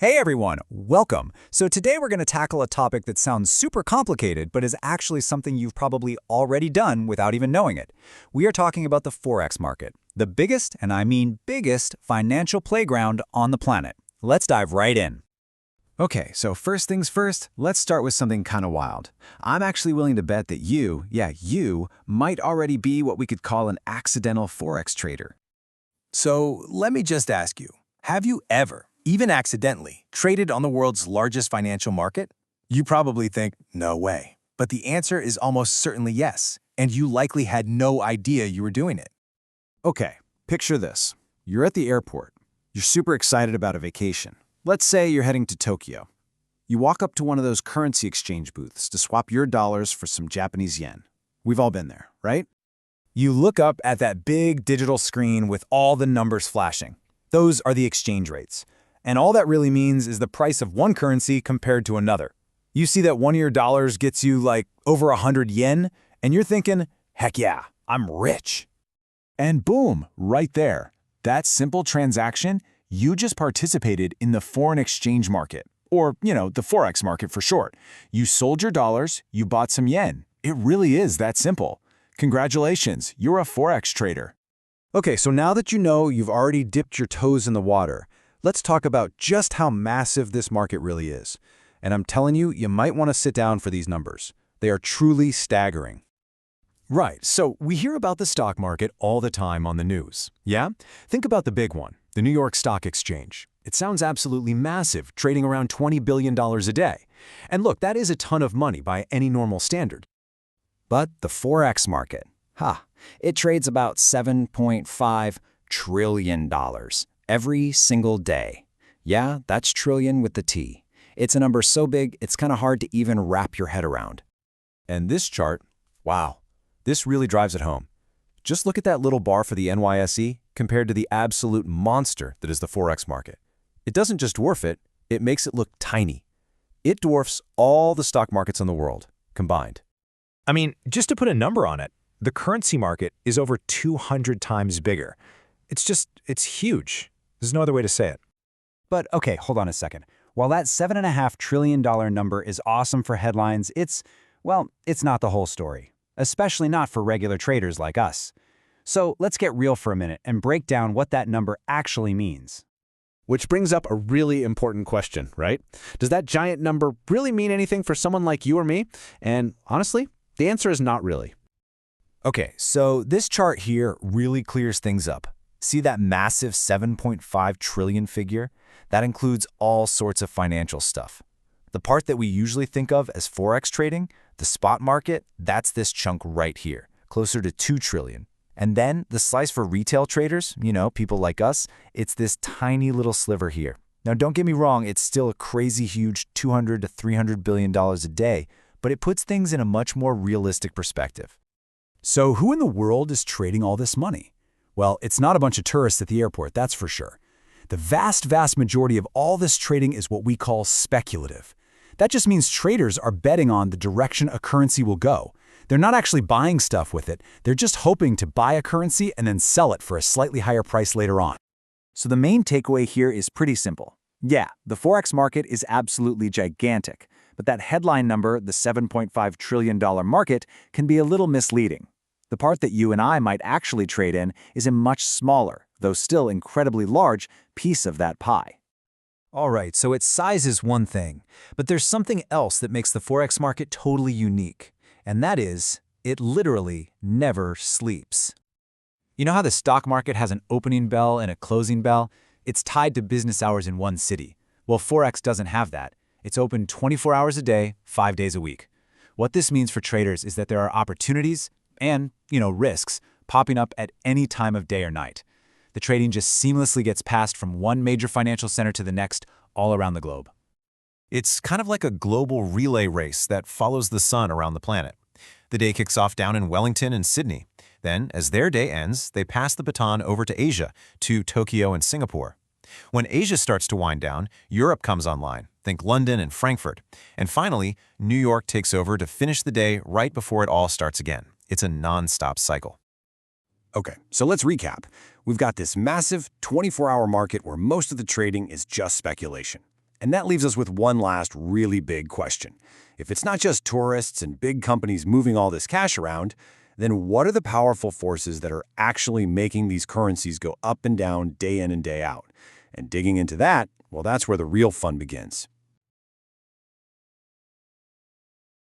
Hey everyone, welcome. So today we're going to tackle a topic that sounds super complicated, but is actually something you've probably already done without even knowing it. We are talking about the Forex market, the biggest, and I mean biggest, financial playground on the planet. Let's dive right in. Okay, so first things first, let's start with something kind of wild. I'm actually willing to bet that you might already be what we could call an accidental Forex trader. So let me just ask you, have you ever, even accidentally, traded on the world's largest financial market? You probably think, no way. But the answer is almost certainly yes, and you likely had no idea you were doing it. Okay, picture this. You're at the airport. You're super excited about a vacation. Let's say you're heading to Tokyo. You walk up to one of those currency exchange booths to swap your dollars for some Japanese yen. We've all been there, right? You look up at that big digital screen with all the numbers flashing. Those are the exchange rates. And all that really means is the price of one currency compared to another. You see that one of your dollars gets you like over 100 yen, and you're thinking, heck yeah, I'm rich. And boom, right there. That simple transaction, you just participated in the foreign exchange market, or, the Forex market for short. You sold your dollars, you bought some yen. It really is that simple. Congratulations, you're a Forex trader. Okay, so now that you know you've already dipped your toes in the water, let's talk about just how massive this market really is. And I'm telling you, you might want to sit down for these numbers. They are truly staggering. Right, so we hear about the stock market all the time on the news, yeah? Think about the big one, the New York Stock Exchange. It sounds absolutely massive, trading around $20 billion a day. And look, that is a ton of money by any normal standard. But the Forex market, it trades about $7.5 trillion every single day. Yeah, that's trillion with the T. It's a number so big, it's kind of hard to even wrap your head around. And this chart, wow, this really drives it home. Just look at that little bar for the NYSE compared to the absolute monster that is the Forex market. It doesn't just dwarf it, it makes it look tiny. It dwarfs all the stock markets in the world, combined. I mean, just to put a number on it, the currency market is over 200 times bigger. It's huge. There's no other way to say it. But okay, hold on a second. While that $7.5 trillion number is awesome for headlines, it's not the whole story, especially not for regular traders like us. So let's get real for a minute and break down what that number actually means. Which brings up a really important question, right? Does that giant number really mean anything for someone like you or me? And honestly, the answer is not really. Okay, so this chart here really clears things up. See that massive 7.5 trillion figure? That includes all sorts of financial stuff. The part that we usually think of as Forex trading, the spot market, that's this chunk right here, closer to 2 trillion. And then the slice for retail traders, people like us, it's this tiny little sliver here. Now don't get me wrong, it's still a crazy huge $200 to $300 billion a day, but it puts things in a much more realistic perspective. So who in the world is trading all this money? Well, it's not a bunch of tourists at the airport, that's for sure. The vast majority of all this trading is what we call speculative. That just means traders are betting on the direction a currency will go. They're not actually buying stuff with it. They're just hoping to buy a currency and then sell it for a slightly higher price later on. So the main takeaway here is pretty simple. Yeah, the Forex market is absolutely gigantic, but that headline number, the $7.5 trillion market, can be a little misleading. The part that you and I might actually trade in is a much smaller, though still incredibly large, piece of that pie. All right, so its size is one thing, but there's something else that makes the Forex market totally unique, and that is, it literally never sleeps. You know how the stock market has an opening bell and a closing bell? It's tied to business hours in one city. Well, Forex doesn't have that. It's open 24 hours a day, 5 days a week. What this means for traders is that there are opportunities and, risks popping up at any time of day or night. The trading just seamlessly gets passed from one major financial center to the next all around the globe. It's kind of like a global relay race that follows the sun around the planet. The day kicks off down in Wellington and Sydney. Then, as their day ends, they pass the baton over to Asia, to Tokyo and Singapore. When Asia starts to wind down, Europe comes online, think London and Frankfurt. And finally, New York takes over to finish the day right before it all starts again. It's a non-stop cycle. Okay, so let's recap. We've got this massive 24-hour market where most of the trading is just speculation. And that leaves us with one last really big question. If it's not just tourists and big companies moving all this cash around, then what are the powerful forces that are actually making these currencies go up and down day in and day out? And digging into that, well, that's where the real fun begins.